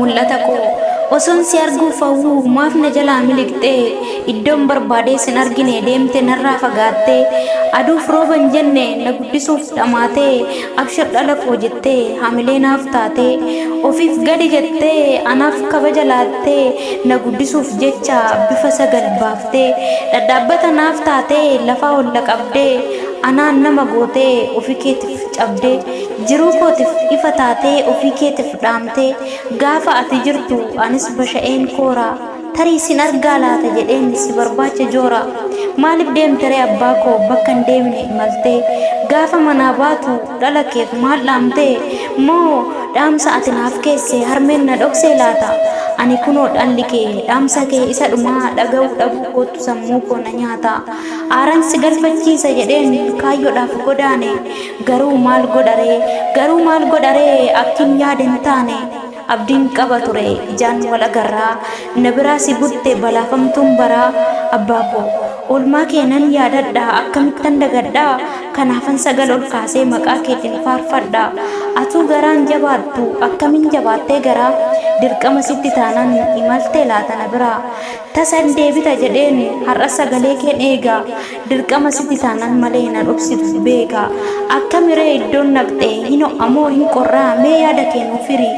mul'ata koo osoon si arguu fawwuu maaf na jalaa miliqxee iddoon barbaadee sin argine deemte narraa fagaattee aduuf rooban jenne na guddisuuf dhamaatee abshir dhala koo jettee hamilee naaf taatee ofiif gadi jettee anaaf kabaja laattee na guddisuuf jecha bifa sagal baaftee dhadhaabbata naaf taatee lafaa olla qabdee anaan nama gootee ofii keetiif cabdee jiruu kootiif ifa taatee ofii keetiif dhaamtee gaafa ati jirtu anis basha'een kooraa tarii sin argaa laata jedheen si barbaacha joora maaliif deemtere abbaa koo bakka hin deemne imaltee gaafa manaa baatu dhala keef maal dhaamtee moo dhaamsa ati naaf keessee harmeen na dhoksee laata ani kunoo dhalli kee dhaamsa kee isa dhumaa dhaga'uu dhabuu kootu sammuu koo na nyaata aaran si galfachiisa jedheen kaayyoodhaaf godaane garuu maal godharee akkin yaadin taane abdiin qaba ture ijaan wal agarraa na biraa si butte balaafamtuun baraa abbaa koo oolmaa keenan yaadadha akkamittan dagadha kanaafan sagal ol kaasee maqaa keetiin faarfadha atuu garaan jabaattu akkamin jabaattee garaa dirqama sitti taanan imaltee laata na biraa tasan deebita jedheen har'a sagalee keen eega dirqama sitti taanan malee na dhoksitu beeka akkamiree iddoon naqxee hin ho'amoo hin qorraa mee yaada keenuu firii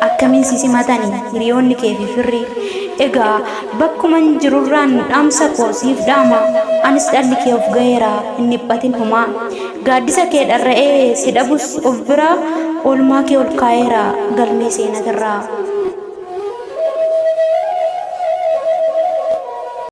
akkamiin si simatanii hiriyoonni kee fi firri egaa bakkuman jirurraan dhaamsa koo siif dhaama anis dhalli kee of ga'eera hin dhiphatin humaa gaaddisa kee dharra'ee si dhabus of biraa oolmaa kee ol kaa'eera galmee seenatirraa